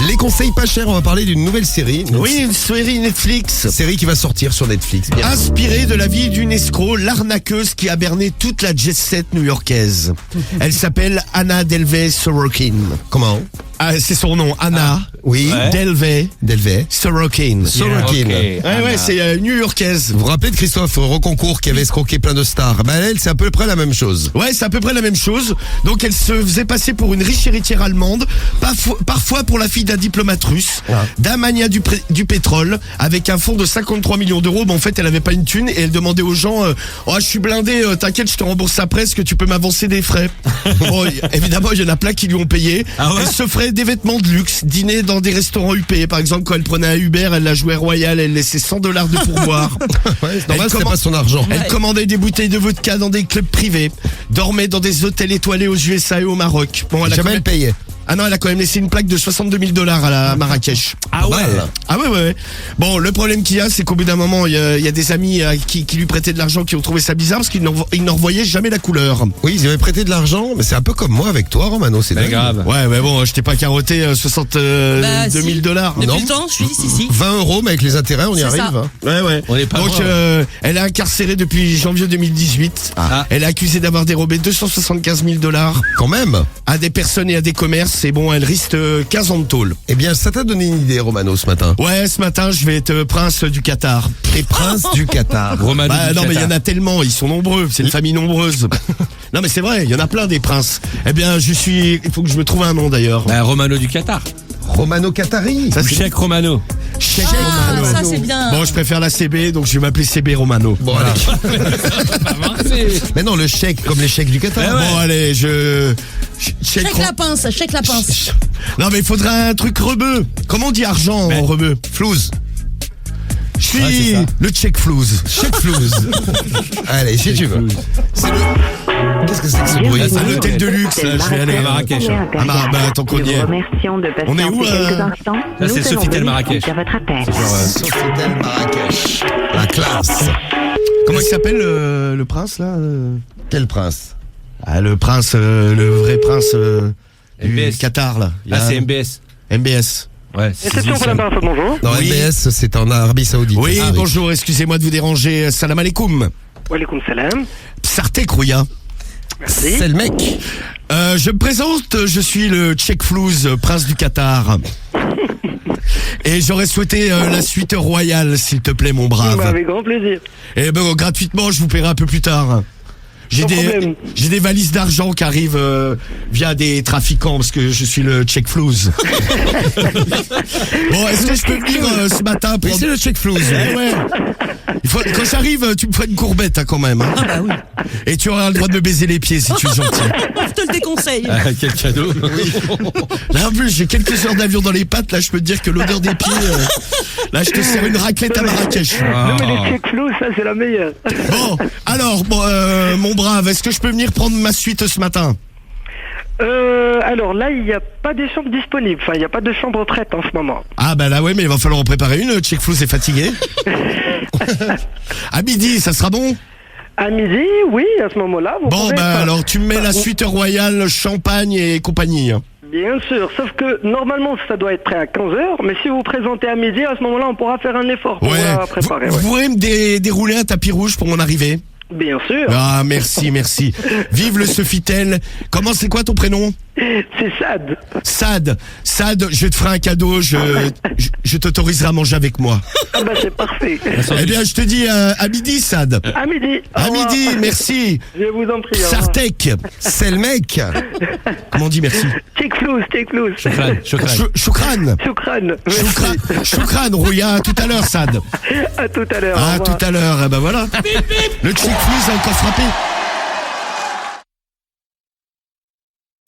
Les conseils pas chers, on va parler d'une nouvelle série. Oui, une série Netflix. Série qui va sortir sur Netflix. Bien. Inspirée de la vie d'une escroc, l'arnaqueuse qui a berné toute la jet set new-yorkaise. Elle s'appelle Anna Delvey Sorokin. Comment? Ah, c'est son nom, Anna. Oui. Ouais. Delvey Sorokin. Ouais, c'est new-yorkaise. Vous vous rappelez de Christophe Roconcourt qui avait escroqué plein de stars? Bah elle, c'est à peu près la même chose. Ouais, c'est à peu près la même chose. Donc elle se faisait passer pour une riche héritière allemande, parfois pour la fille d'un diplomate russe, d'un magnat du pétrole, avec un fonds de 53 millions d'euros. Mais en fait, elle avait pas une thune et elle demandait aux gens oh, je suis blindé, t'inquiète, je te rembourse ça presque, tu peux m'avancer des frais. Bon, évidemment, il y en a plein qui lui ont payé. Ah ouais, elle se ferait des vêtements de luxe, dîner dans des restaurants huppés. Par exemple, quand elle prenait un Uber, elle la jouait royale, elle laissait $100 de pourboire. Ouais, c'est normal, c'était pas son argent. Elle commandait des bouteilles de vodka dans des clubs privés, dormait dans des hôtels étoilés aux USA et au Maroc. Bon, Jamais elle payait. Ah non, elle a quand même laissé une plaque de $62 000 à la Marrakech. Ah ouais. Ah ouais. Bon, le problème qu'il y a, c'est qu'au bout d'un moment, il y a des amis qui lui prêtaient de l'argent qui ont trouvé ça bizarre parce qu'ils n'en revoyaient jamais la couleur. Oui, ils avaient prêté de l'argent, mais c'est un peu comme moi avec toi, Romano, c'est dingue. Grave. Ouais, mais bon, je t'ai pas carotté 62 000 $. Depuis Non. le temps, je suis si. 20 €, mais avec les intérêts, on y C'est arrive. ça. Hein. Ouais. On est pas Donc, loin. elle est incarcérée depuis janvier 2018. Elle est accusée d'avoir dérobé $275 000 Quand même. à des personnes et à des commerces. Et bon, elle risque 15 ans de tôle. Eh bien, ça t'a donné une idée, Romano, ce matin. Ouais, ce matin, je vais être prince du Qatar. Et prince du Qatar. Romano Bah, du non, mais il y Qatar. en a tellement, ils sont nombreux, c'est une famille nombreuse. Non, mais c'est vrai, il y en a plein des princes. Eh bien, il faut que je me trouve un nom d'ailleurs. Bah, Romano du Qatar. Romano Qatari. Ça, Ou Cheikh Romano. Cheikh Ah, Romano. ça c'est bien. Bon, je préfère la CB, donc je vais m'appeler CB Romano. Bon, Voilà. allez. Mais non, le chèque, comme les chèques du Qatar. Bon, allez, Check la pince. Non, mais il faudrait un truc rebeu. Comment on dit argent en rebeu? Flouze. Je suis Ouais, c'est ça. le check flouze. Chèque flouze. Allez, si tu veux. C'est le... Qu'est-ce que c'est que ce bruit? C'est un hôtel de luxe, là, je vais aller à Marrakech. Ah bah, tant qu'on y est. On est où, quelques instants. Là, c'est Sofitel Marrakech. À votre appel. Sofitel Marrakech. La classe. Comment il s'appelle le prince, là Quel prince? Ah, le prince, le vrai prince du MBS. Qatar, là. Il y a Ah, c'est MBS. MBS. Ouais, c'est Réception pour la barre, bonjour. Non, Oui. MBS, c'est en Arabie Saoudite. Oui, Ah, bonjour, excusez-moi de vous déranger. Salam alaikum. Wa alaikum salam. Sartek Rouya. Merci. C'est le mec. Je me présente, je suis le Cheikh Flouz, prince du Qatar. Et j'aurais souhaité la suite royale, s'il te plaît, mon brave. Avec grand plaisir. Et ben, gratuitement, je vous paierai un peu plus tard. J'ai Sans problème. des valises d'argent qui arrivent via des trafiquants parce que je suis le Cheikh Flouz. Bon, est-ce que je peux venir ce matin Oui, prendre... c'est le chèque flouze. Ouais. Quand j'arrive, tu me feras une courbette quand même. Hein. Ah bah oui. Et tu auras le droit de me baiser les pieds si tu es gentil. Je te le déconseille. Ah, quel cadeau. Là en plus j'ai quelques heures d'avion dans les pattes. Là je peux te dire que l'odeur des pieds. Là je te sers une raclette à Marrakech. Non, mais les checks flous, ça, c'est la meilleure. Bon, alors mon brave, est-ce que je peux venir prendre ma suite ce matin? Alors là, il n'y a pas de chambre disponible. Enfin, il n'y a pas de chambre prête en ce moment. Ah bah là ouais, mais il va falloir en préparer une. Cheikh Flouz est fatigué. À midi, ça sera bon? À midi, oui, à ce moment-là. Vous Bon pouvez bah être- alors tu me mets la suite royale, champagne et compagnie. Bien sûr, sauf que normalement, ça doit être prêt à 15h. Mais si vous vous présentez à midi, à ce moment-là, on pourra faire un effort pour la préparer. Vous ouais. pourrez me dérouler un tapis rouge pour mon arrivée? Bien sûr. Ah merci. Vive le Sofitel. C'est quoi ton prénom? C'est Sad. Sad, je te ferai un cadeau, je t'autoriserai à manger avec moi. Ah bah, c'est parfait. Eh bien, je te dis à midi, Sad. À midi. Au À revoir. midi, merci. Je vous en prie. au revoir. Sartek, c'est le mec. Comment on dit merci? Check flous. Chokran. Choukran. Choukran. Choukran, Rouya, à tout à l'heure, Sad. À tout à l'heure. au À revoir. tout à l'heure, eh ben voilà. Le Cheikh Flouz a encore frappé.